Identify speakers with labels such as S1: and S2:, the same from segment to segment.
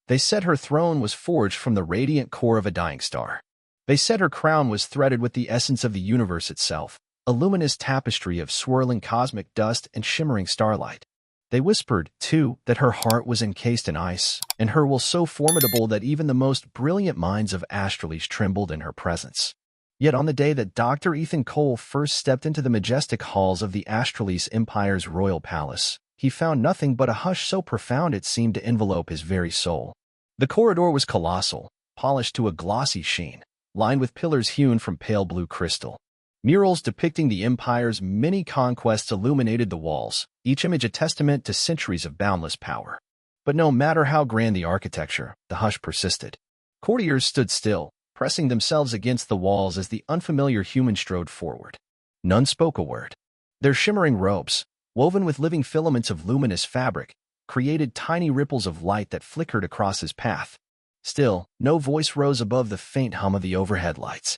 S1: They said her throne was forged from the radiant core of a dying star. They said her crown was threaded with the essence of the universe itself, a luminous tapestry of swirling cosmic dust and shimmering starlight. They whispered, too, that her heart was encased in ice, and her will so formidable that even the most brilliant minds of Astralis trembled in her presence. Yet on the day that Dr. Ethan Cole first stepped into the majestic halls of the Astralis Empire's royal palace, he found nothing but a hush so profound it seemed to envelope his very soul. The corridor was colossal, polished to a glossy sheen, lined with pillars hewn from pale blue crystal. Murals depicting the Empire's many conquests illuminated the walls, each image a testament to centuries of boundless power. But no matter how grand the architecture, the hush persisted. Courtiers stood still, pressing themselves against the walls as the unfamiliar human strode forward. None spoke a word. Their shimmering robes, woven with living filaments of luminous fabric, created tiny ripples of light that flickered across his path. Still, no voice rose above the faint hum of the overhead lights.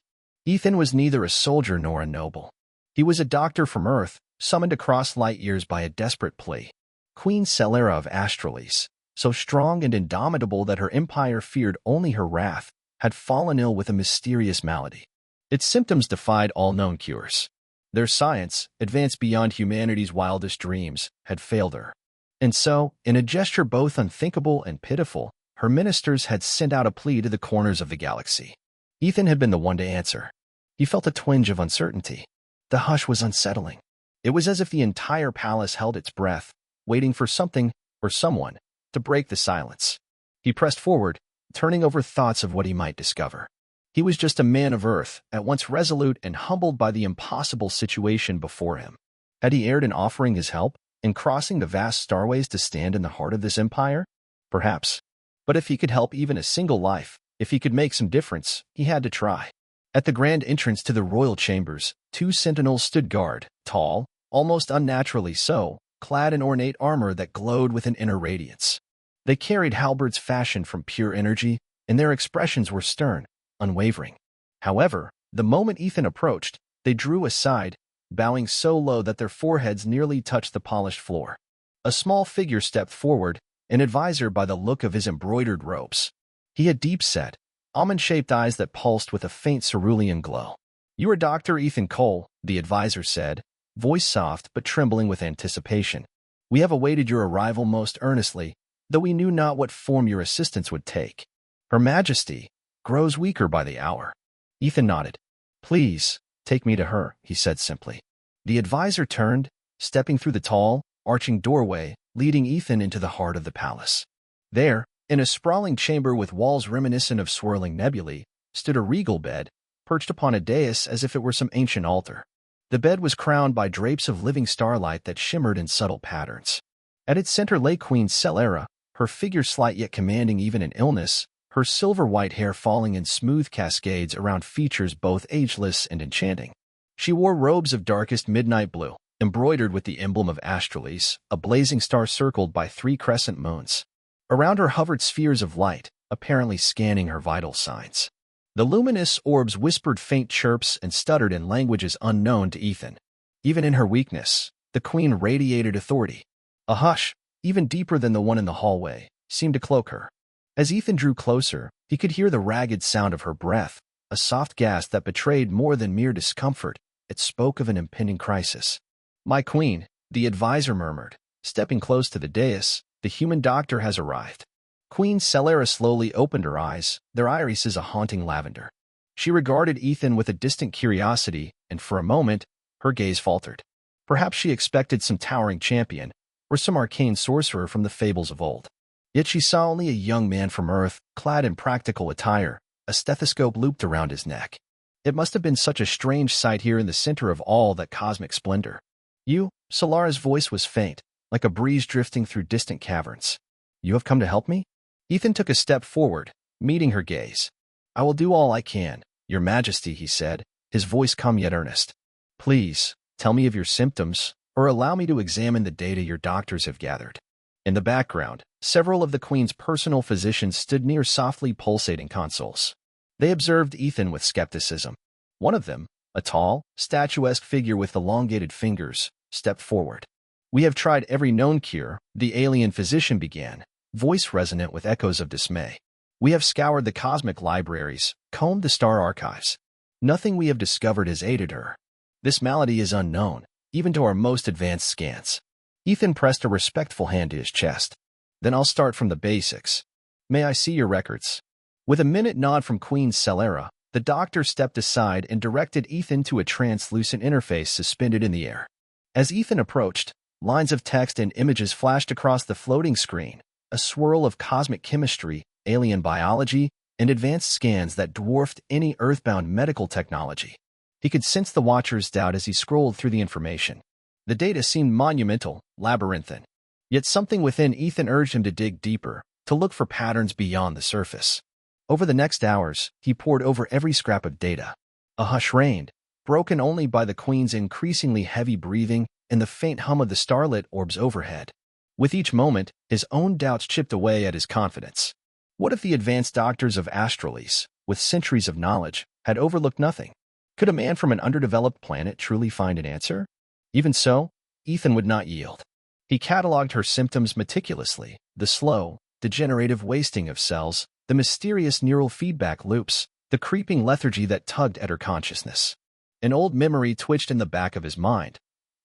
S1: Ethan was neither a soldier nor a noble. He was a doctor from Earth, summoned across light years by a desperate plea. Queen Selara of Astralis, so strong and indomitable that her empire feared only her wrath, had fallen ill with a mysterious malady. Its symptoms defied all known cures. Their science, advanced beyond humanity's wildest dreams, had failed her. And so, in a gesture both unthinkable and pitiful, her ministers had sent out a plea to the corners of the galaxy. Ethan had been the one to answer. He felt a twinge of uncertainty. The hush was unsettling. It was as if the entire palace held its breath, waiting for something, or someone, to break the silence. He pressed forward, turning over thoughts of what he might discover. He was just a man of Earth, at once resolute and humbled by the impossible situation before him. Had he erred in offering his help, in crossing the vast starways to stand in the heart of this empire? Perhaps. But if he could help even a single life, if he could make some difference, he had to try. At the grand entrance to the royal chambers, 2 sentinels stood guard, tall, almost unnaturally so, clad in ornate armor that glowed with an inner radiance. They carried halberds fashioned from pure energy, and their expressions were stern, unwavering. However, the moment Ethan approached, they drew aside, bowing so low that their foreheads nearly touched the polished floor. A small figure stepped forward, an advisor by the look of his embroidered robes. He had deep-set, almond-shaped eyes that pulsed with a faint cerulean glow. "You are Dr. Ethan Cole," the advisor said, voice soft but trembling with anticipation. "We have awaited your arrival most earnestly, though we knew not what form your assistance would take. Her Majesty grows weaker by the hour." Ethan nodded. "Please, take me to her," he said simply. The advisor turned, stepping through the tall, arching doorway, leading Ethan into the heart of the palace. There, in a sprawling chamber with walls reminiscent of swirling nebulae, stood a regal bed, perched upon a dais as if it were some ancient altar. The bed was crowned by drapes of living starlight that shimmered in subtle patterns. At its center lay Queen Selara, her figure slight yet commanding even in illness, her silver-white hair falling in smooth cascades around features both ageless and enchanting. She wore robes of darkest midnight blue, embroidered with the emblem of Astralis, a blazing star circled by 3 crescent moons. Around her hovered spheres of light, apparently scanning her vital signs. The luminous orbs whispered faint chirps and stuttered in languages unknown to Ethan. Even in her weakness, the queen radiated authority. A hush, even deeper than the one in the hallway, seemed to cloak her. As Ethan drew closer, he could hear the ragged sound of her breath, a soft gasp that betrayed more than mere discomfort. It spoke of an impending crisis. "My queen," the advisor murmured, stepping close to the dais, "the human doctor has arrived." Queen Selara slowly opened her eyes, their irises a haunting lavender. She regarded Ethan with a distant curiosity, and for a moment, her gaze faltered. Perhaps she expected some towering champion, or some arcane sorcerer from the fables of old. Yet she saw only a young man from Earth, clad in practical attire, a stethoscope looped around his neck. It must have been such a strange sight here in the center of all that cosmic splendor. "You," Solara's voice was faint, like a breeze drifting through distant caverns. "You have come to help me?" Ethan took a step forward, meeting her gaze. "I will do all I can, Your Majesty," he said, his voice calm yet earnest. "Please, tell me of your symptoms, or allow me to examine the data your doctors have gathered." In the background, several of the Queen's personal physicians stood near softly pulsating consoles. They observed Ethan with skepticism. One of them, a tall, statuesque figure with elongated fingers, stepped forward. "We have tried every known cure," the alien physician began, voice resonant with echoes of dismay. We have scoured the cosmic libraries, combed the star archives. Nothing we have discovered has aided her. This malady is unknown, even to our most advanced scans. Ethan pressed a respectful hand to his chest. Then I'll start from the basics. May I see your records? With a minute nod from Queen Selara, the doctor stepped aside and directed Ethan to a translucent interface suspended in the air. As Ethan approached, lines of text and images flashed across the floating screen, a swirl of cosmic chemistry, alien biology, and advanced scans that dwarfed any earthbound medical technology. He could sense the Watcher's doubt as he scrolled through the information. The data seemed monumental, labyrinthine. Yet something within Ethan urged him to dig deeper, to look for patterns beyond the surface. Over the next hours, he pored over every scrap of data. A hush reigned, broken only by the Queen's increasingly heavy breathing and the faint hum of the starlit orbs overhead. With each moment, his own doubts chipped away at his confidence. What if the advanced doctors of Astralis, with centuries of knowledge, had overlooked nothing? Could a man from an underdeveloped planet truly find an answer? Even so, Ethan would not yield. He catalogued her symptoms meticulously: the slow, degenerative wasting of cells, the mysterious neural feedback loops, the creeping lethargy that tugged at her consciousness. An old memory twitched in the back of his mind.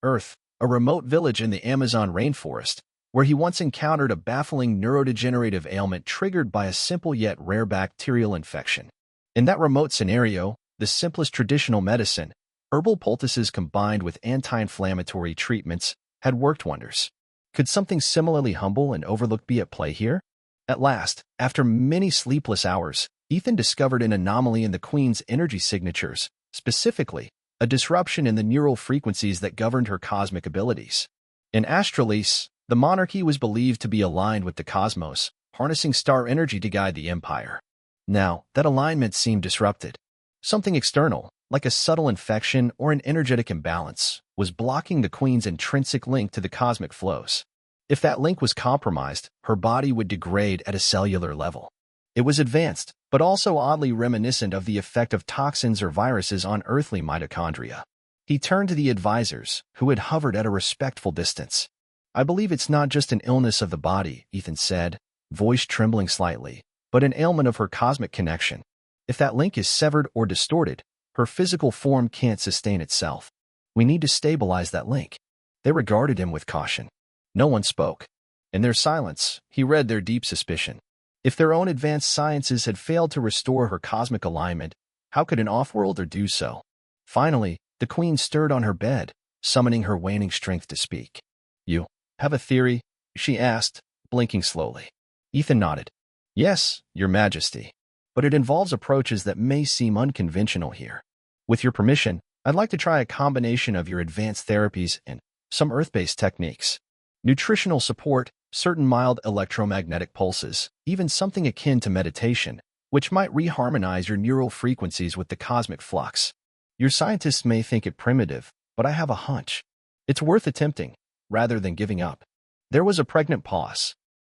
S1: Earth, a remote village in the Amazon rainforest, where he once encountered a baffling neurodegenerative ailment triggered by a simple yet rare bacterial infection. In that remote scenario, the simplest traditional medicine, herbal poultices combined with anti-inflammatory treatments, had worked wonders. Could something similarly humble and overlooked be at play here? At last, after many sleepless hours, Ethan discovered an anomaly in the Queen's energy signatures, specifically, a disruption in the neural frequencies that governed her cosmic abilities. In Astralis, the monarchy was believed to be aligned with the cosmos, harnessing star energy to guide the empire. Now, that alignment seemed disrupted. Something external, like a subtle infection or an energetic imbalance, was blocking the Queen's intrinsic link to the cosmic flows. If that link was compromised, her body would degrade at a cellular level. It was advanced, but also oddly reminiscent of the effect of toxins or viruses on earthly mitochondria. He turned to the advisors, who had hovered at a respectful distance. I believe it's not just an illness of the body, Ethan said, voice trembling slightly, but an ailment of her cosmic connection. If that link is severed or distorted, her physical form can't sustain itself. We need to stabilize that link. They regarded him with caution. No one spoke. In their silence, he read their deep suspicion. If their own advanced sciences had failed to restore her cosmic alignment, how could an off-worlder do so? Finally, the Queen stirred on her bed, summoning her waning strength to speak. You have a theory? She asked, blinking slowly. Ethan nodded. Yes, Your Majesty. But it involves approaches that may seem unconventional here. With your permission, I'd like to try a combination of your advanced therapies and some Earth-based techniques. Nutritional support, certain mild electromagnetic pulses, even something akin to meditation, which might reharmonize your neural frequencies with the cosmic flux. Your scientists may think it primitive, but I have a hunch. It's worth attempting, rather than giving up. There was a pregnant pause.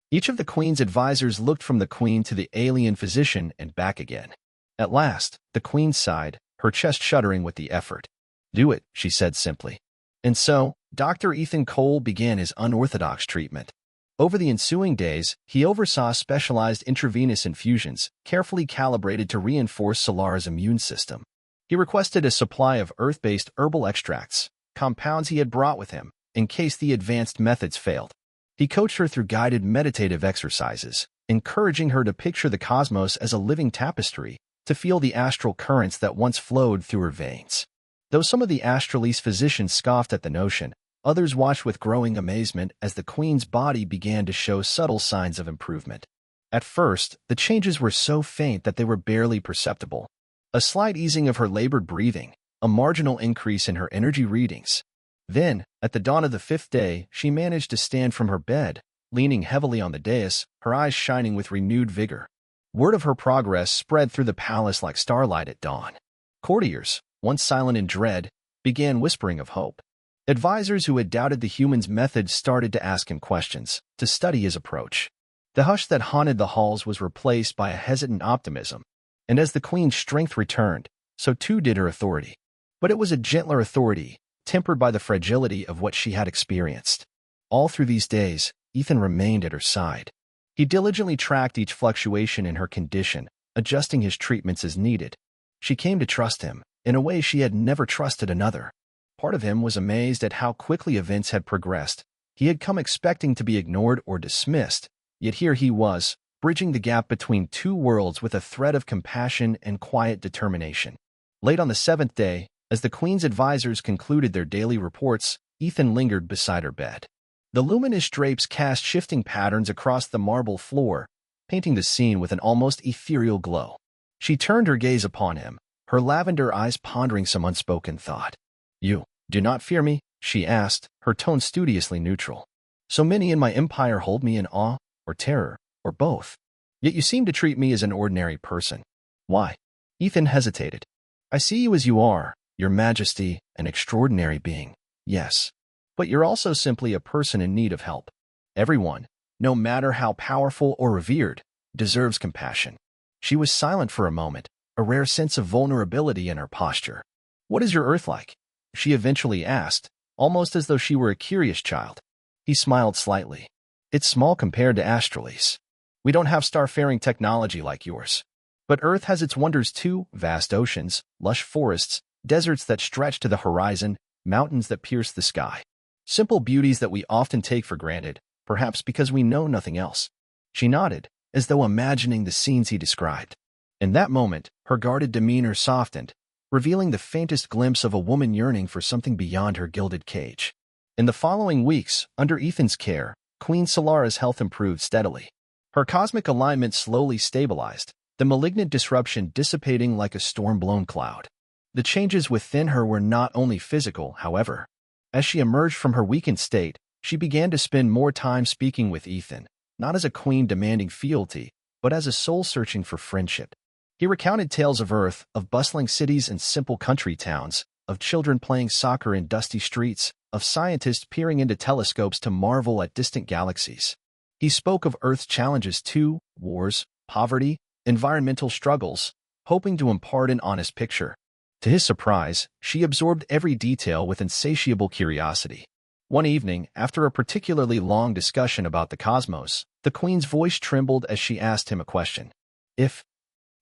S1: Each of the Queen's advisors looked from the Queen to the alien physician and back again. At last, the Queen sighed, her chest shuddering with the effort. Do it, she said simply. And so, Dr. Ethan Cole began his unorthodox treatment. Over the ensuing days, he oversaw specialized intravenous infusions, carefully calibrated to reinforce Solara's immune system. He requested a supply of Earth-based herbal extracts, compounds he had brought with him, in case the advanced methods failed. He coached her through guided meditative exercises, encouraging her to picture the cosmos as a living tapestry, to feel the astral currents that once flowed through her veins. Though some of the Astralis physicians scoffed at the notion, others watched with growing amazement as the Queen's body began to show subtle signs of improvement. At first, the changes were so faint that they were barely perceptible. A slight easing of her labored breathing, a marginal increase in her energy readings. Then, at the dawn of the 5th day, she managed to stand from her bed, leaning heavily on the dais, her eyes shining with renewed vigor. Word of her progress spread through the palace like starlight at dawn. Courtiers, once silent in dread, began whispering of hope. Advisors who had doubted the human's methods started to ask him questions, to study his approach. The hush that haunted the halls was replaced by a hesitant optimism, and as the Queen's strength returned, so too did her authority. But it was a gentler authority, tempered by the fragility of what she had experienced. All through these days, Ethan remained at her side. He diligently tracked each fluctuation in her condition, adjusting his treatments as needed. She came to trust him, in a way she had never trusted another. Part of him was amazed at how quickly events had progressed. He had come expecting to be ignored or dismissed, yet here he was, bridging the gap between two worlds with a thread of compassion and quiet determination. Late on the 7th day, as the Queen's advisors concluded their daily reports, Ethan lingered beside her bed. The luminous drapes cast shifting patterns across the marble floor, painting the scene with an almost ethereal glow. She turned her gaze upon him, her lavender eyes pondering some unspoken thought. "You do not fear me?" she asked, her tone studiously neutral. "So many in my empire hold me in awe, or terror, or both. Yet you seem to treat me as an ordinary person. Why?" Ethan hesitated. "I see you as you are, your Majesty, an extraordinary being, yes. But you're also simply a person in need of help. Everyone, no matter how powerful or revered, deserves compassion." She was silent for a moment, a rare sense of vulnerability in her posture. "What is your Earth like?" she eventually asked, almost as though she were a curious child. He smiled slightly. "It's small compared to Astralis. We don't have starfaring technology like yours. But Earth has its wonders too: vast oceans, lush forests, deserts that stretch to the horizon, mountains that pierce the sky. Simple beauties that we often take for granted, perhaps because we know nothing else." She nodded, as though imagining the scenes he described. In that moment, her guarded demeanor softened, revealing the faintest glimpse of a woman yearning for something beyond her gilded cage. In the following weeks, under Ethan's care, Queen Solara's health improved steadily. Her cosmic alignment slowly stabilized, the malignant disruption dissipating like a storm-blown cloud. The changes within her were not only physical, however. As she emerged from her weakened state, she began to spend more time speaking with Ethan, not as a queen demanding fealty, but as a soul searching for friendship. He recounted tales of Earth, of bustling cities and simple country towns, of children playing soccer in dusty streets, of scientists peering into telescopes to marvel at distant galaxies. He spoke of Earth's challenges too: wars, poverty, environmental struggles, hoping to impart an honest picture. To his surprise, she absorbed every detail with insatiable curiosity. One evening, after a particularly long discussion about the cosmos, the Queen's voice trembled as she asked him a question. "If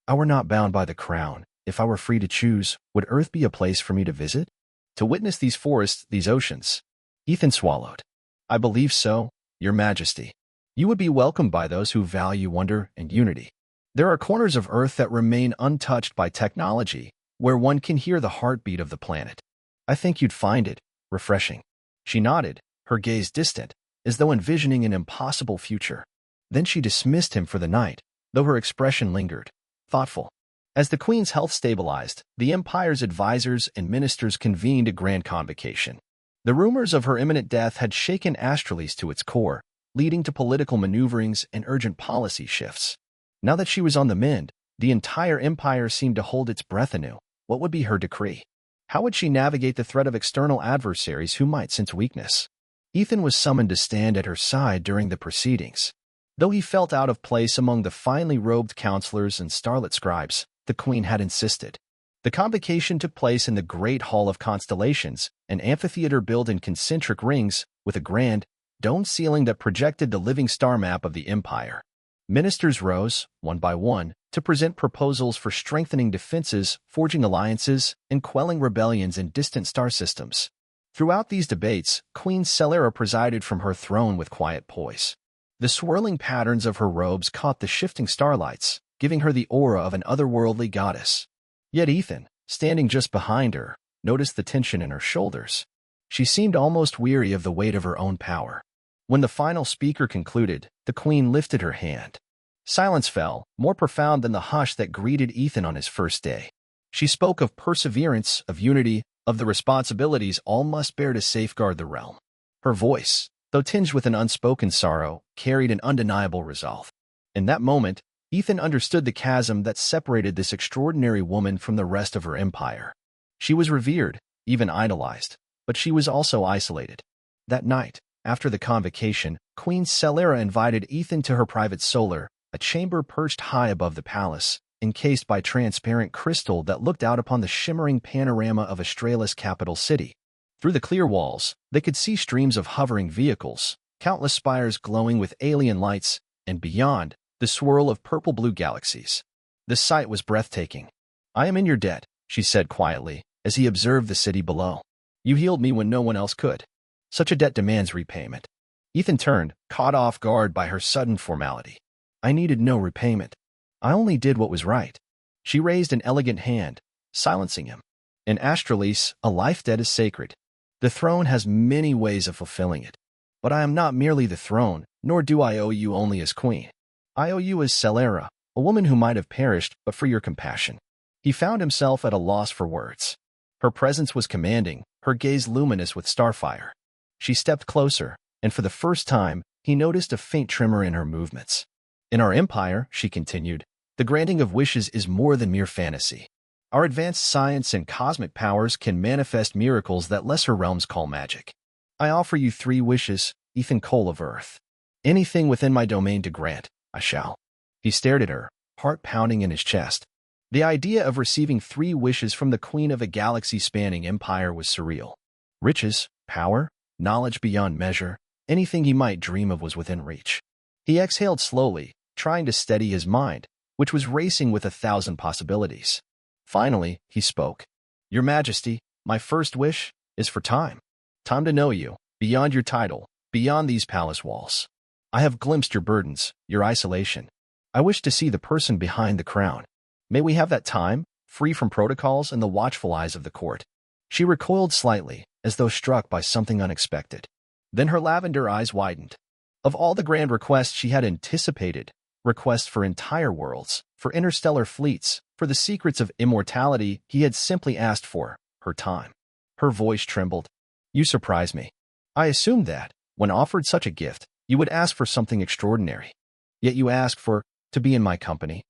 S1: I were not bound by the crown, if I were free to choose, would Earth be a place for me to visit? To witness these forests, these oceans?" Ethan swallowed. "I believe so, Your Majesty. You would be welcomed by those who value wonder and unity. There are corners of Earth that remain untouched by technology, where one can hear the heartbeat of the planet. I think you'd find it refreshing." She nodded, her gaze distant, as though envisioning an impossible future. Then she dismissed him for the night, though her expression lingered, thoughtful. As the Queen's health stabilized, the Empire's advisors and ministers convened a grand convocation. The rumors of her imminent death had shaken Astralis to its core, leading to political maneuverings and urgent policy shifts. Now that she was on the mend, the entire Empire seemed to hold its breath anew. What would be her decree? How would she navigate the threat of external adversaries who might sense weakness? Ethan was summoned to stand at her side during the proceedings. Though he felt out of place among the finely robed counselors and starlit scribes, the Queen had insisted. The convocation took place in the Great Hall of Constellations, an amphitheater built in concentric rings, with a grand, domed ceiling that projected the living star map of the Empire. Ministers rose, one by one, to present proposals for strengthening defenses, forging alliances, and quelling rebellions in distant star systems. Throughout these debates, Queen Selara presided from her throne with quiet poise. The swirling patterns of her robes caught the shifting starlights, giving her the aura of an otherworldly goddess. Yet Ethan, standing just behind her, noticed the tension in her shoulders. She seemed almost weary of the weight of her own power. When the final speaker concluded, the Queen lifted her hand. Silence fell, more profound than the hush that greeted Ethan on his first day. She spoke of perseverance, of unity, of the responsibilities all must bear to safeguard the realm. Her voice, though tinged with an unspoken sorrow, carried an undeniable resolve. In that moment, Ethan understood the chasm that separated this extraordinary woman from the rest of her empire. She was revered, even idolized, but she was also isolated. That night, after the convocation, Queen Selara invited Ethan to her private solar, a chamber perched high above the palace, encased by transparent crystal that looked out upon the shimmering panorama of Astralis' capital city. Through the clear walls, they could see streams of hovering vehicles, countless spires glowing with alien lights, and beyond, the swirl of purple-blue galaxies. The sight was breathtaking. "I am in your debt," she said quietly, as he observed the city below. "You healed me when no one else could. Such a debt demands repayment." Ethan turned, caught off guard by her sudden formality. "I needed no repayment. I only did what was right." She raised an elegant hand, silencing him. "In Astralis, a life debt is sacred. The throne has many ways of fulfilling it. But I am not merely the throne, nor do I owe you only as queen. I owe you as Selara, a woman who might have perished but for your compassion." He found himself at a loss for words. Her presence was commanding, her gaze luminous with starfire. She stepped closer, and for the first time, he noticed a faint tremor in her movements. "In our empire," she continued, "the granting of wishes is more than mere fantasy. Our advanced science and cosmic powers can manifest miracles that lesser realms call magic. I offer you 3 wishes, Ethan Cole of Earth. Anything within my domain to grant, I shall." He stared at her, heart pounding in his chest. The idea of receiving 3 wishes from the queen of a galaxy-spanning empire was surreal. Riches, power, knowledge beyond measure, anything he might dream of was within reach. He exhaled slowly, trying to steady his mind, which was racing with 1,000 possibilities. Finally, he spoke. "Your Majesty, my first wish is for time. Time to know you, beyond your title, beyond these palace walls. I have glimpsed your burdens, your isolation. I wish to see the person behind the crown. May we have that time, free from protocols and the watchful eyes of the court." She recoiled slightly, as though struck by something unexpected. Then her lavender eyes widened. Of all the grand requests she had anticipated, requests for entire worlds, for interstellar fleets, for the secrets of immortality, he had simply asked for her time. Her voice trembled. "You surprise me. I assumed that, when offered such a gift, you would ask for something extraordinary. Yet you ask for, to be in my company."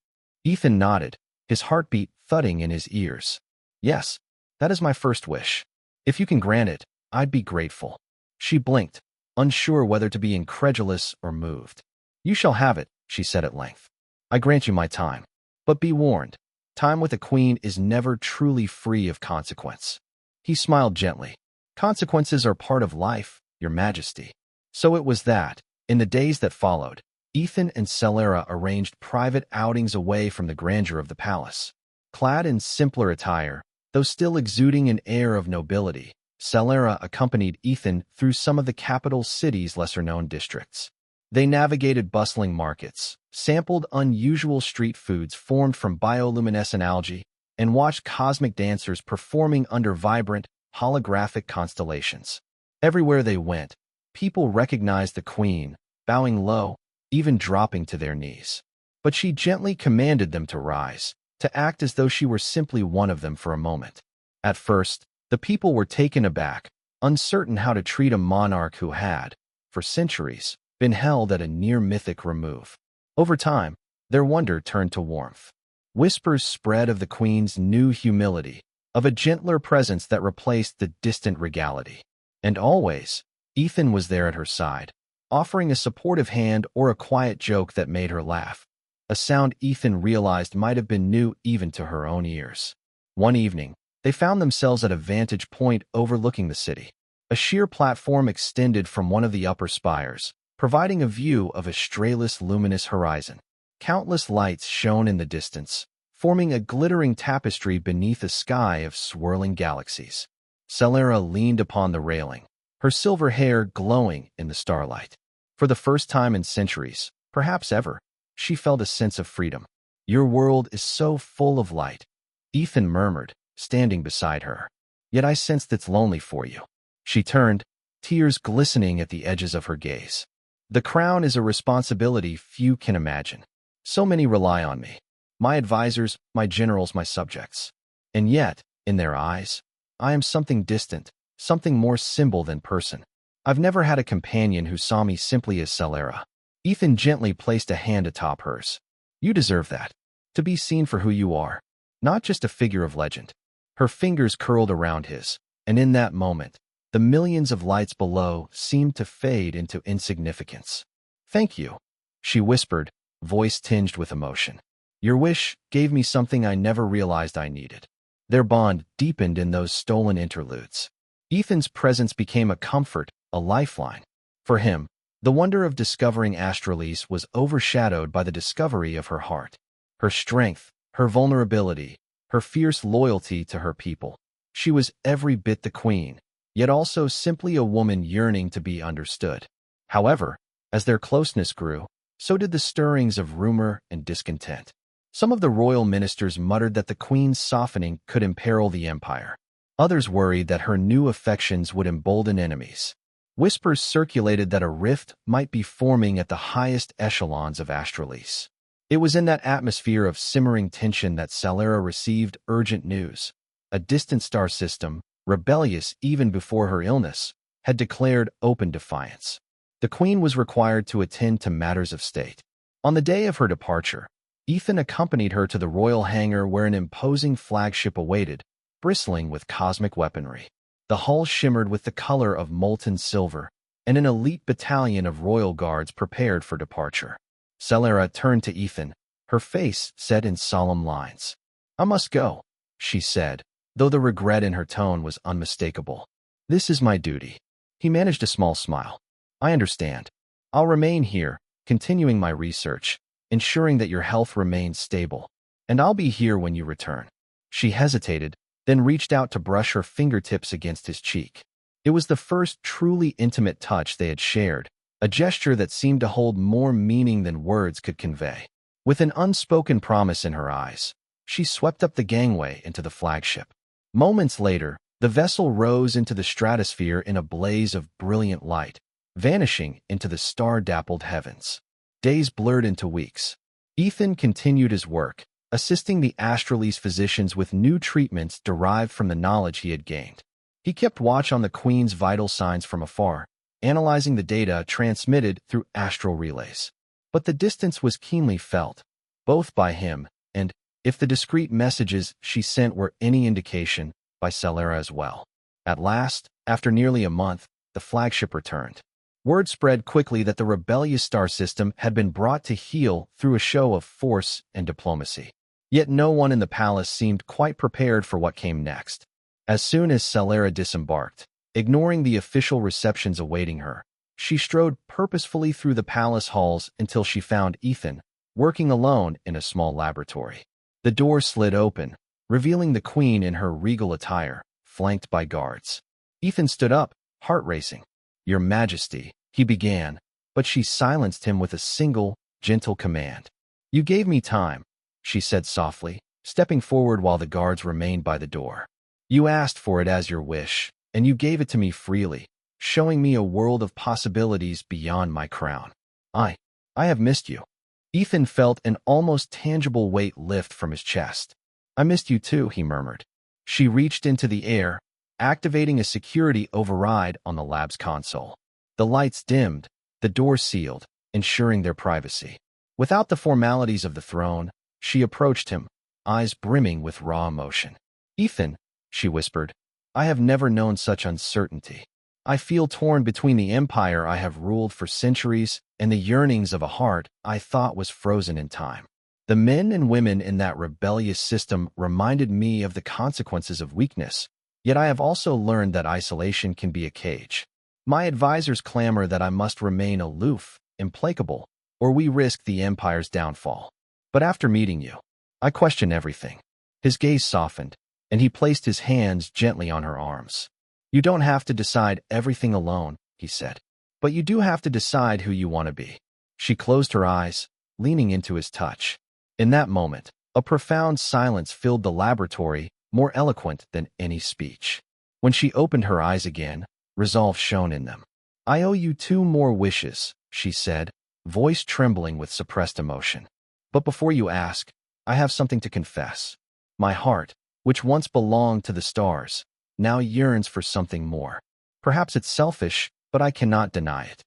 S1: Ethan nodded, his heartbeat thudding in his ears. "Yes, that is my first wish. If you can grant it, I'd be grateful." She blinked, unsure whether to be incredulous or moved. "You shall have it," she said at length. "I grant you my time. But be warned, time with a queen is never truly free of consequence." He smiled gently. "Consequences are part of life, Your Majesty." So it was that, in the days that followed, Ethan and Selara arranged private outings away from the grandeur of the palace. Clad in simpler attire, though still exuding an air of nobility, Selara accompanied Ethan through some of the capital city's lesser-known districts. They navigated bustling markets, sampled unusual street foods formed from bioluminescent algae, and watched cosmic dancers performing under vibrant, holographic constellations. Everywhere they went, people recognized the queen, bowing low, even dropping to their knees. But she gently commanded them to rise, to act as though she were simply one of them for a moment. At first, the people were taken aback, uncertain how to treat a monarch who had, for centuries, been held at a near-mythic remove. Over time, their wonder turned to warmth. Whispers spread of the queen's new humility, of a gentler presence that replaced the distant regality. And always, Ethan was there at her side, offering a supportive hand or a quiet joke that made her laugh, a sound Ethan realized might have been new even to her own ears. One evening, they found themselves at a vantage point overlooking the city. A sheer platform extended from one of the upper spires, providing a view of Astralis' luminous horizon. Countless lights shone in the distance, forming a glittering tapestry beneath a sky of swirling galaxies. Selara leaned upon the railing, her silver hair glowing in the starlight. For the first time in centuries, perhaps ever, she felt a sense of freedom. "Your world is so full of light," Ethan murmured, standing beside her. "Yet I sensed it's lonely for you." She turned, tears glistening at the edges of her gaze. "The crown is a responsibility few can imagine. So many rely on me. My advisors, my generals, my subjects. And yet, in their eyes, I am something distant, something more symbol than person. I've never had a companion who saw me simply as Selara." Ethan gently placed a hand atop hers. "You deserve that. To be seen for who you are, not just a figure of legend." Her fingers curled around his, and in that moment, the millions of lights below seemed to fade into insignificance. "Thank you," she whispered, voice tinged with emotion. "Your wish gave me something I never realized I needed." Their bond deepened in those stolen interludes. Ethan's presence became a comfort, a lifeline. For him, The wonder of discovering Astralis was overshadowed by the discovery of her heart, her strength, her vulnerability, her fierce loyalty to her people. She was every bit the queen, yet also simply a woman yearning to be understood. However, as their closeness grew, so did the stirrings of rumor and discontent. Some of the royal ministers muttered that the queen's softening could imperil the empire. Others worried that her new affections would embolden enemies. Whispers circulated that a rift might be forming at the highest echelons of Astralis. It was in that atmosphere of simmering tension that Selara received urgent news. A distant star system, rebellious even before her illness, had declared open defiance. The queen was required to attend to matters of state. On the day of her departure, Ethan accompanied her to the royal hangar where an imposing flagship awaited, bristling with cosmic weaponry. The hull shimmered with the color of molten silver, and an elite battalion of royal guards prepared for departure. Selara turned to Ethan, her face set in solemn lines. "I must go," she said, though the regret in her tone was unmistakable. "This is my duty." He managed a small smile. "I understand. I'll remain here, continuing my research, ensuring that your health remains stable, and I'll be here when you return." She hesitated, then reached out to brush her fingertips against his cheek. It was the first truly intimate touch they had shared, a gesture that seemed to hold more meaning than words could convey. With an unspoken promise in her eyes, she swept up the gangway into the flagship. Moments later, the vessel rose into the stratosphere in a blaze of brilliant light, vanishing into the star-dappled heavens. Days blurred into weeks. Ethan continued his work, assisting the Astralis physicians with new treatments derived from the knowledge he had gained. He kept watch on the queen's vital signs from afar, analyzing the data transmitted through astral relays. But the distance was keenly felt, both by him and, if the discreet messages she sent were any indication, by Selara as well. At last, after nearly a month, the flagship returned. Word spread quickly that the rebellious star system had been brought to heel through a show of force and diplomacy. Yet no one in the palace seemed quite prepared for what came next. As soon as Selara disembarked, ignoring the official receptions awaiting her, she strode purposefully through the palace halls until she found Ethan, working alone in a small laboratory. The door slid open, revealing the queen in her regal attire, flanked by guards. Ethan stood up, heart racing. "Your Majesty," he began, but she silenced him with a single, gentle command. "You gave me time," she said softly, stepping forward while the guards remained by the door. "You asked for it as your wish, and you gave it to me freely, showing me a world of possibilities beyond my crown. I have missed you." Ethan felt an almost tangible weight lift from his chest. "I missed you too," he murmured. She reached into the air, activating a security override on the lab's console. The lights dimmed, the door sealed, ensuring their privacy. Without the formalities of the throne, she approached him, eyes brimming with raw emotion. "Ethan," she whispered, "I have never known such uncertainty. I feel torn between the empire I have ruled for centuries and the yearnings of a heart I thought was frozen in time. The men and women in that rebellious system reminded me of the consequences of weakness, yet I have also learned that isolation can be a cage. My advisors clamor that I must remain aloof, implacable, or we risk the empire's downfall. But after meeting you, I question everything." His gaze softened, and he placed his hands gently on her arms. "You don't have to decide everything alone," he said. "But you do have to decide who you want to be." She closed her eyes, leaning into his touch. In that moment, a profound silence filled the laboratory, more eloquent than any speech. When she opened her eyes again, resolve shone in them. "I owe you 2 more wishes," she said, voice trembling with suppressed emotion. "But before you ask, I have something to confess. My heart, which once belonged to the stars, now yearns for something more. Perhaps it's selfish, but I cannot deny it.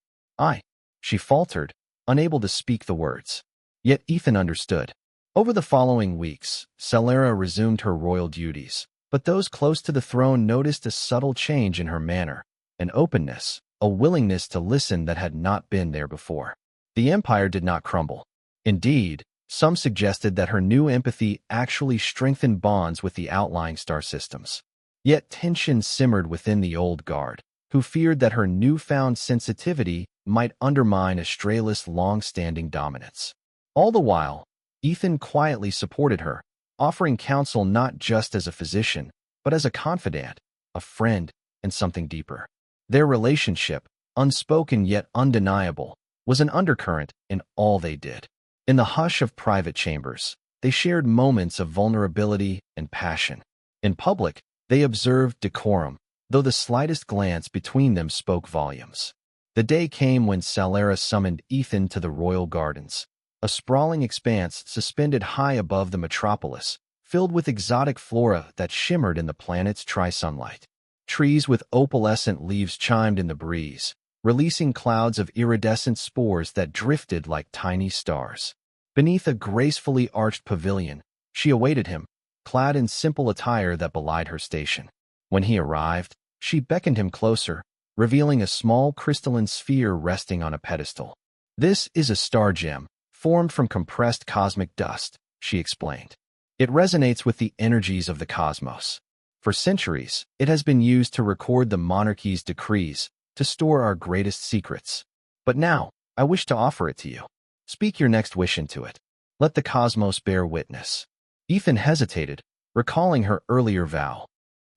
S1: She faltered, unable to speak the words. Yet Ethan understood. Over the following weeks, Selara resumed her royal duties, but those close to the throne noticed a subtle change in her manner, an openness, a willingness to listen that had not been there before. The empire did not crumble. Indeed, some suggested that her new empathy actually strengthened bonds with the outlying star systems. Yet tension simmered within the old guard, who feared that her newfound sensitivity might undermine Astralis' long-standing dominance. All the while, Ethan quietly supported her, offering counsel not just as a physician, but as a confidant, a friend, and something deeper. Their relationship, unspoken yet undeniable, was an undercurrent in all they did. In the hush of private chambers, they shared moments of vulnerability and passion. In public, they observed decorum, though the slightest glance between them spoke volumes. The day came when Selara summoned Ethan to the royal gardens, a sprawling expanse suspended high above the metropolis, filled with exotic flora that shimmered in the planet's tri-sunlight. Trees with opalescent leaves chimed in the breeze, releasing clouds of iridescent spores that drifted like tiny stars. Beneath a gracefully arched pavilion, she awaited him, clad in simple attire that belied her station. When he arrived, she beckoned him closer, revealing a small crystalline sphere resting on a pedestal. "This is a star gem, formed from compressed cosmic dust," she explained. "It resonates with the energies of the cosmos. For centuries, it has been used to record the monarchy's decrees, to store our greatest secrets. But now, I wish to offer it to you. Speak your next wish into it. Let the cosmos bear witness." Ethan hesitated, recalling her earlier vow.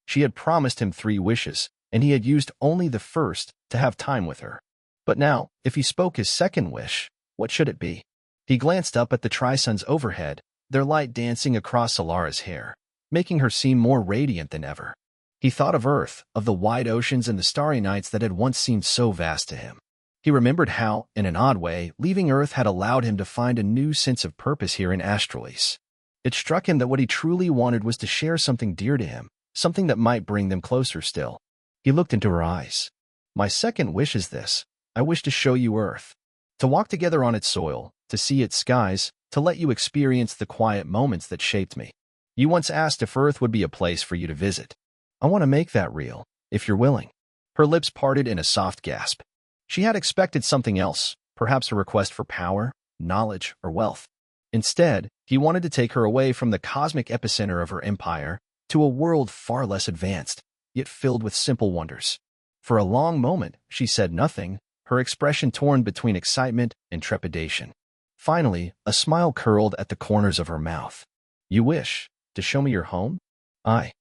S1: She had promised him 3 wishes, and he had used only the first to have time with her. But now, if he spoke his second wish, what should it be? He glanced up at the Tri-Suns overhead, their light dancing across Solara's hair, making her seem more radiant than ever. He thought of Earth, of the wide oceans and the starry nights that had once seemed so vast to him. He remembered how, in an odd way, leaving Earth had allowed him to find a new sense of purpose here in Astralis. It struck him that what he truly wanted was to share something dear to him, something that might bring them closer still. He looked into her eyes. "My second wish is this. I wish to show you Earth. To walk together on its soil, to see its skies, to let you experience the quiet moments that shaped me. You once asked if Earth would be a place for you to visit. I want to make that real, if you're willing." Her lips parted in a soft gasp. She had expected something else, perhaps a request for power, knowledge, or wealth. Instead, he wanted to take her away from the cosmic epicenter of her empire to a world far less advanced, yet filled with simple wonders. For a long moment, she said nothing, her expression torn between excitement and trepidation. Finally, a smile curled at the corners of her mouth. "You wish to show me your home? I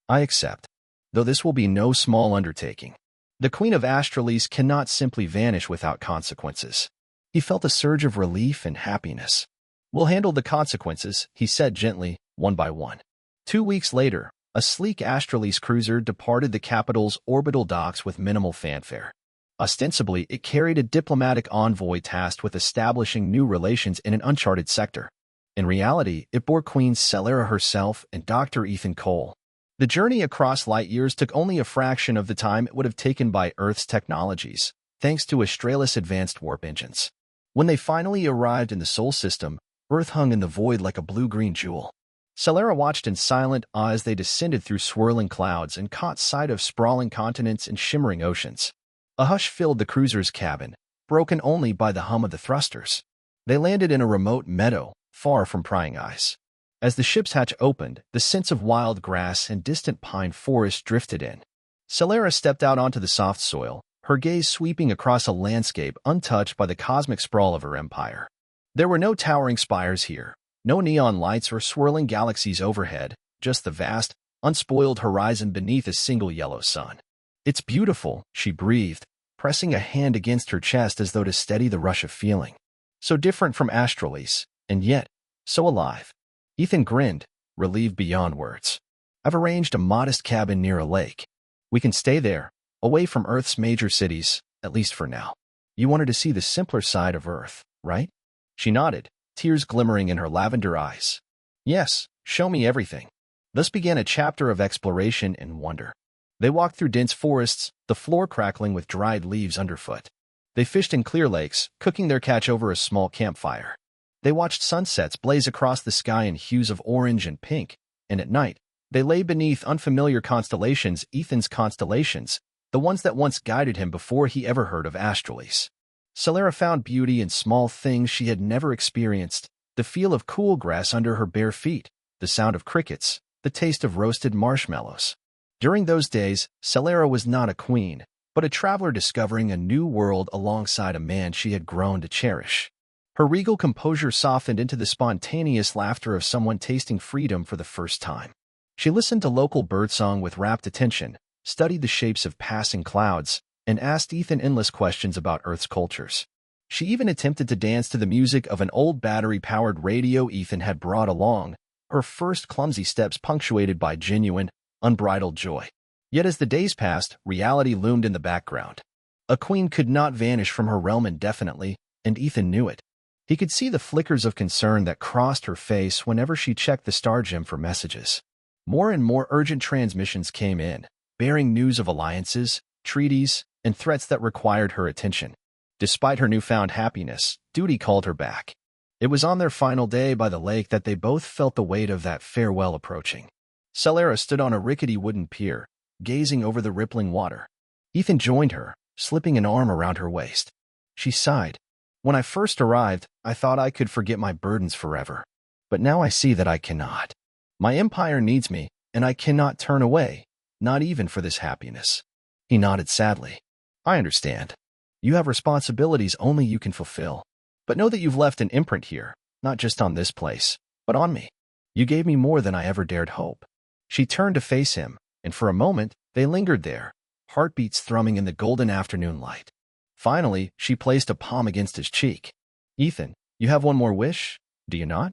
S1: accept. Though this will be no small undertaking. The Queen of Astralis cannot simply vanish without consequences." He felt a surge of relief and happiness. "We'll handle the consequences," he said gently, one by one. 2 weeks later, a sleek Astralis cruiser departed the capital's orbital docks with minimal fanfare. Ostensibly, it carried a diplomatic envoy tasked with establishing new relations in an uncharted sector. In reality, it bore Queen Selara herself and Dr. Ethan Cole. The journey across light years took only a fraction of the time it would have taken by Earth's technologies, thanks to Astralis' advanced warp engines. When they finally arrived in the Sol system, Earth hung in the void like a blue-green jewel. Selara watched in silent awe as they descended through swirling clouds and caught sight of sprawling continents and shimmering oceans. A hush filled the cruiser's cabin, broken only by the hum of the thrusters. They landed in a remote meadow, far from prying eyes. As the ship's hatch opened, the scents of wild grass and distant pine forest drifted in. Selara stepped out onto the soft soil, her gaze sweeping across a landscape untouched by the cosmic sprawl of her empire. There were no towering spires here, no neon lights or swirling galaxies overhead, just the vast, unspoiled horizon beneath a single yellow sun. "It's beautiful," she breathed, pressing a hand against her chest as though to steady the rush of feeling. So different from Astralis, and yet, so alive. Ethan grinned, relieved beyond words. "I've arranged a modest cabin near a lake. We can stay there, away from Earth's major cities, at least for now. You wanted to see the simpler side of Earth, right?" She nodded, tears glimmering in her lavender eyes. "Yes, show me everything." Thus began a chapter of exploration and wonder. They walked through dense forests, the floor crackling with dried leaves underfoot. They fished in clear lakes, cooking their catch over a small campfire. They watched sunsets blaze across the sky in hues of orange and pink, and at night, they lay beneath unfamiliar constellations, Ethan's constellations, the ones that once guided him before he ever heard of Astralis. Selara found beauty in small things she had never experienced, the feel of cool grass under her bare feet, the sound of crickets, the taste of roasted marshmallows. During those days, Selara was not a queen, but a traveler discovering a new world alongside a man she had grown to cherish. Her regal composure softened into the spontaneous laughter of someone tasting freedom for the first time. She listened to local birdsong with rapt attention, studied the shapes of passing clouds, and asked Ethan endless questions about Earth's cultures. She even attempted to dance to the music of an old battery-powered radio Ethan had brought along, her first clumsy steps punctuated by genuine, unbridled joy. Yet as the days passed, reality loomed in the background. A queen could not vanish from her realm indefinitely, and Ethan knew it. He could see the flickers of concern that crossed her face whenever she checked the star gem for messages. More and more urgent transmissions came in, bearing news of alliances, treaties, and threats that required her attention. Despite her newfound happiness, duty called her back. It was on their final day by the lake that they both felt the weight of that farewell approaching. Selara stood on a rickety wooden pier, gazing over the rippling water. Ethan joined her, slipping an arm around her waist. She sighed. When I first arrived, I thought I could forget my burdens forever. But now I see that I cannot. My empire needs me, and I cannot turn away, not even for this happiness. He nodded sadly. I understand. You have responsibilities only you can fulfill. But know that you've left an imprint here, not just on this place, but on me. You gave me more than I ever dared hope. She turned to face him, and for a moment, they lingered there, heartbeats thrumming in the golden afternoon light. Finally, she placed a palm against his cheek. Ethan, you have one more wish, do you not?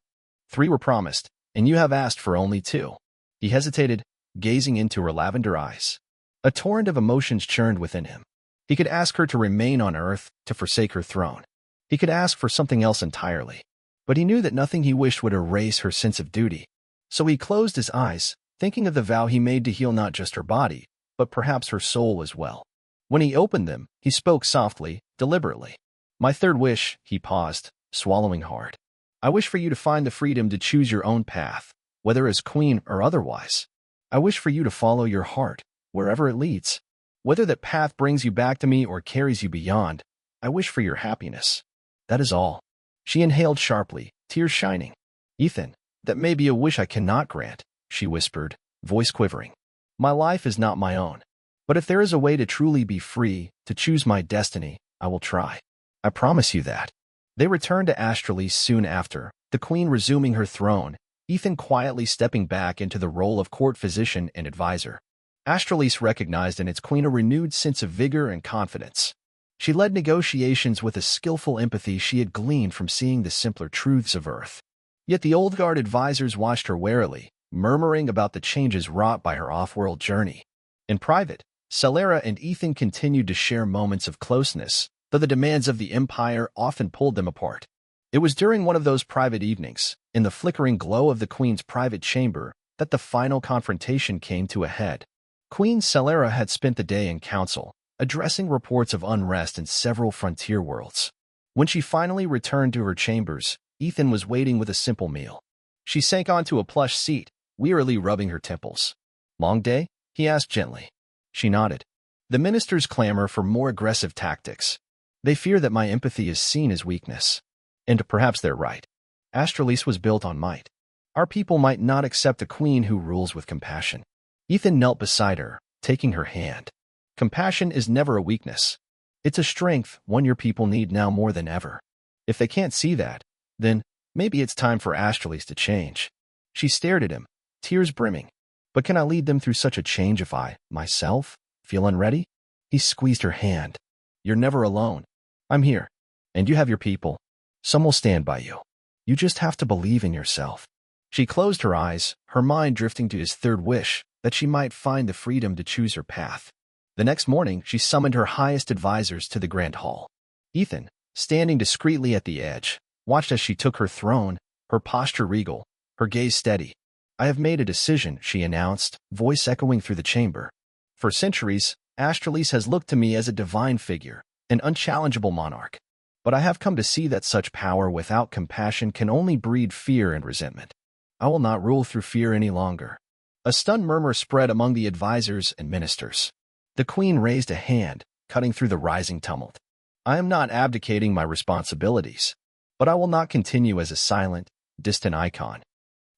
S1: 3 were promised, and you have asked for only 2. He hesitated, gazing into her lavender eyes. A torrent of emotions churned within him. He could ask her to remain on Earth, to forsake her throne. He could ask for something else entirely. But he knew that nothing he wished would erase her sense of duty. So he closed his eyes, thinking of the vow he made to heal not just her body, but perhaps her soul as well. When he opened them, he spoke softly, deliberately. My 3rd wish, he paused, swallowing hard. I wish for you to find the freedom to choose your own path, whether as queen or otherwise. I wish for you to follow your heart, wherever it leads. Whether that path brings you back to me or carries you beyond, I wish for your happiness. That is all. She inhaled sharply, tears shining. Ethan, that may be a wish I cannot grant, she whispered, voice quivering. My life is not my own. But if there is a way to truly be free, to choose my destiny, I will try. I promise you that. They returned to Astralis soon after, the queen resuming her throne, Ethan quietly stepping back into the role of court physician and advisor. Astralis recognized in its queen a renewed sense of vigor and confidence. She led negotiations with a skillful empathy she had gleaned from seeing the simpler truths of Earth. Yet the old guard advisors watched her warily, murmuring about the changes wrought by her off-world journey. In private, Selara and Ethan continued to share moments of closeness, though the demands of the Empire often pulled them apart. It was during one of those private evenings, in the flickering glow of the Queen's private chamber, that the final confrontation came to a head. Queen Selara had spent the day in council, addressing reports of unrest in several frontier worlds. When she finally returned to her chambers, Ethan was waiting with a simple meal. She sank onto a plush seat, wearily rubbing her temples. Long day? He asked gently. She nodded. The ministers clamor for more aggressive tactics. They fear that my empathy is seen as weakness. And perhaps they're right. Astralis was built on might. Our people might not accept a queen who rules with compassion. Ethan knelt beside her, taking her hand. Compassion is never a weakness. It's a strength, one your people need now more than ever. If they can't see that, then maybe it's time for Astralis to change. She stared at him, tears brimming. But can I lead them through such a change if I, myself, feel unready? He squeezed her hand. You're never alone. I'm here. And you have your people. Some will stand by you. You just have to believe in yourself. She closed her eyes, her mind drifting to his 3rd wish, that she might find the freedom to choose her path. The next morning, she summoned her highest advisors to the Grand Hall. Ethan, standing discreetly at the edge, watched as she took her throne, her posture regal, her gaze steady. I have made a decision, she announced, voice echoing through the chamber. For centuries, Astralis has looked to me as a divine figure, an unchallengeable monarch. But I have come to see that such power without compassion can only breed fear and resentment. I will not rule through fear any longer. A stunned murmur spread among the advisors and ministers. The queen raised a hand, cutting through the rising tumult. I am not abdicating my responsibilities, but I will not continue as a silent, distant icon.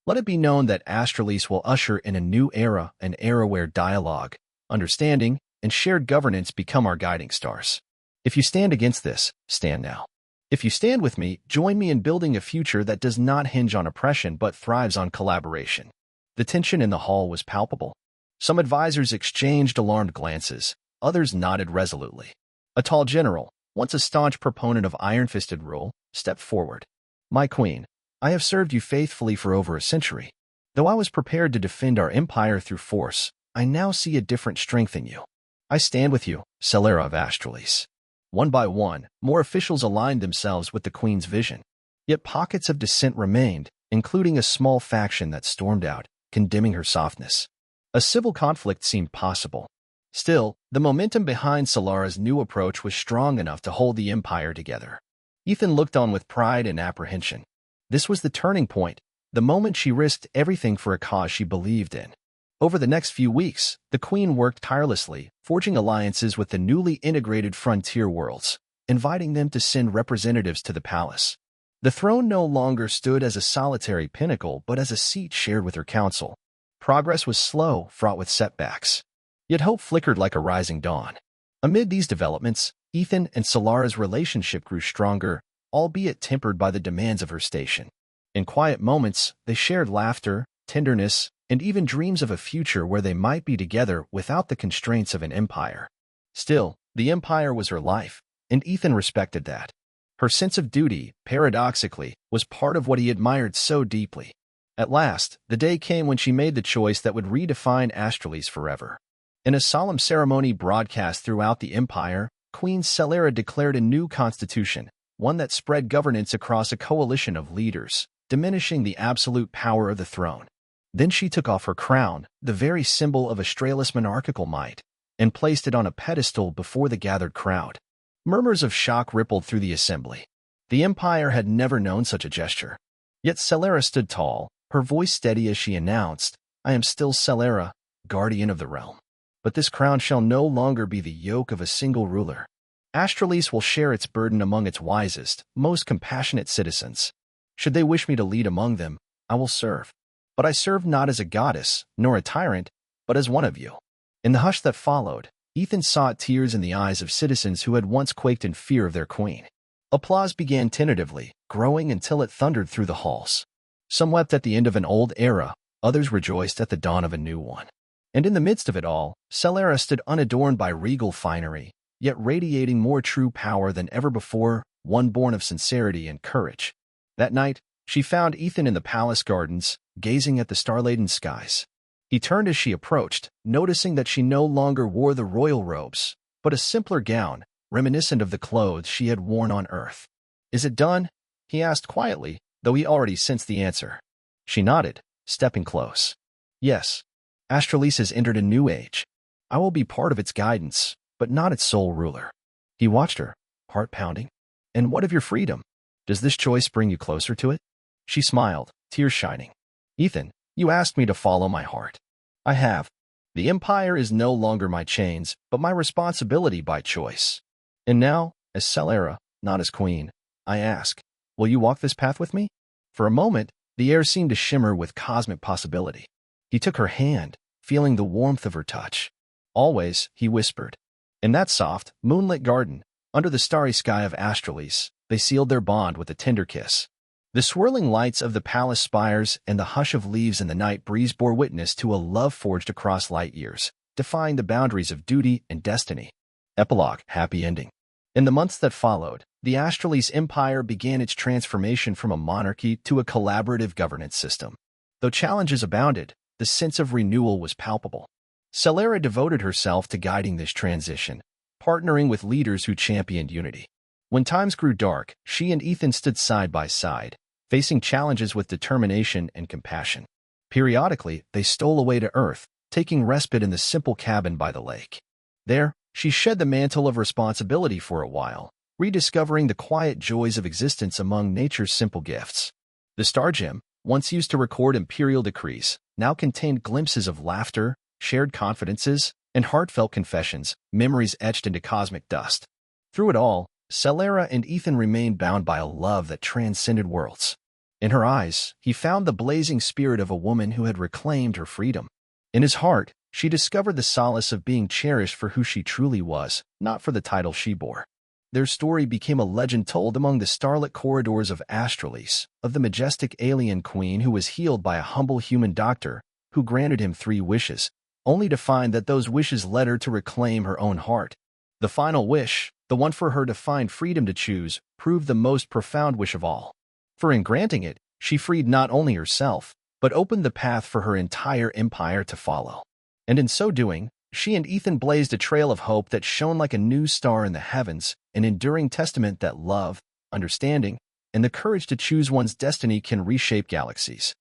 S1: Let it be known that Astralis will usher in a new era, an era where dialogue, understanding, and shared governance become our guiding stars. If you stand against this, stand now. If you stand with me, join me in building a future that does not hinge on oppression but thrives on collaboration. The tension in the hall was palpable. Some advisors exchanged alarmed glances, others nodded resolutely. A tall general, once a staunch proponent of iron-fisted rule, stepped forward. "My queen, I have served you faithfully for over a century. Though I was prepared to defend our empire through force, I now see a different strength in you. I stand with you, Selara of Astralis." One by one, more officials aligned themselves with the queen's vision. Yet pockets of dissent remained, including a small faction that stormed out, condemning her softness. A civil conflict seemed possible. Still, the momentum behind Solara's new approach was strong enough to hold the empire together. Ethan looked on with pride and apprehension. This was the turning point, the moment she risked everything for a cause she believed in. Over the next few weeks, the Queen worked tirelessly, forging alliances with the newly integrated frontier worlds, inviting them to send representatives to the palace. The throne no longer stood as a solitary pinnacle but as a seat shared with her council. Progress was slow, fraught with setbacks. Yet hope flickered like a rising dawn. Amid these developments, Ethan and Solara's relationship grew stronger, albeit tempered by the demands of her station. In quiet moments, they shared laughter, tenderness, and even dreams of a future where they might be together without the constraints of an empire. Still, the empire was her life, and Ethan respected that. Her sense of duty, paradoxically, was part of what he admired so deeply. At last, the day came when she made the choice that would redefine Astralis forever. In a solemn ceremony broadcast throughout the empire, Queen Selara declared a new constitution, one that spread governance across a coalition of leaders, diminishing the absolute power of the throne. Then she took off her crown, the very symbol of Astralis monarchical might, and placed it on a pedestal before the gathered crowd. Murmurs of shock rippled through the assembly. The empire had never known such a gesture. Yet Selara stood tall, her voice steady as she announced, "I am still Selara, guardian of the realm. But this crown shall no longer be the yoke of a single ruler. Astralis will share its burden among its wisest, most compassionate citizens. Should they wish me to lead among them, I will serve. But I serve not as a goddess, nor a tyrant, but as one of you." In the hush that followed, Ethan saw tears in the eyes of citizens who had once quaked in fear of their queen. Applause began tentatively, growing until it thundered through the halls. Some wept at the end of an old era, others rejoiced at the dawn of a new one. And in the midst of it all, Selara stood unadorned by regal finery, yet radiating more true power than ever before, one born of sincerity and courage. That night, she found Ethan in the palace gardens, gazing at the star-laden skies. He turned as she approached, noticing that she no longer wore the royal robes, but a simpler gown, reminiscent of the clothes she had worn on Earth. "Is it done?" he asked quietly, though he already sensed the answer. She nodded, stepping close. "Yes, Astralis has entered a new age. I will be part of its guidance, but not its sole ruler." He watched her, heart pounding. "And what of your freedom? Does this choice bring you closer to it?" She smiled, tears shining. "Ethan, you asked me to follow my heart. I have. The empire is no longer my chains, but my responsibility by choice. And now, as Selara, not as queen, I ask, will you walk this path with me?" For a moment, the air seemed to shimmer with cosmic possibility. He took her hand, feeling the warmth of her touch. "Always," he whispered. In that soft, moonlit garden, under the starry sky of Astralis, they sealed their bond with a tender kiss. The swirling lights of the palace spires and the hush of leaves in the night breeze bore witness to a love forged across light years, defying the boundaries of duty and destiny. Epilogue, happy ending. In the months that followed, the Astralis Empire began its transformation from a monarchy to a collaborative governance system. Though challenges abounded, the sense of renewal was palpable. Selara devoted herself to guiding this transition, partnering with leaders who championed unity. When times grew dark, she and Ethan stood side by side, facing challenges with determination and compassion. Periodically, they stole away to Earth, taking respite in the simple cabin by the lake. There, she shed the mantle of responsibility for a while, rediscovering the quiet joys of existence among nature's simple gifts. The Star Gem, once used to record imperial decrees, now contained glimpses of laughter, shared confidences, and heartfelt confessions, memories etched into cosmic dust. Through it all, Selara and Ethan remained bound by a love that transcended worlds. In her eyes, he found the blazing spirit of a woman who had reclaimed her freedom. In his heart, She discovered the solace of being cherished for who she truly was, not for the title she bore. Their story became a legend told among the starlit corridors of Astralis, of the majestic alien queen who was healed by a humble human doctor who granted him 3 wishes, only to find that those wishes led her to reclaim her own heart. The final wish, the one for her to find freedom to choose, proved the most profound wish of all. For in granting it, she freed not only herself, but opened the path for her entire empire to follow. And in so doing, she and Ethan blazed a trail of hope that shone like a new star in the heavens, an enduring testament that love, understanding, and the courage to choose one's destiny can reshape galaxies,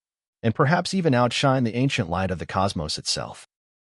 S1: and perhaps even outshine the ancient light of the cosmos itself.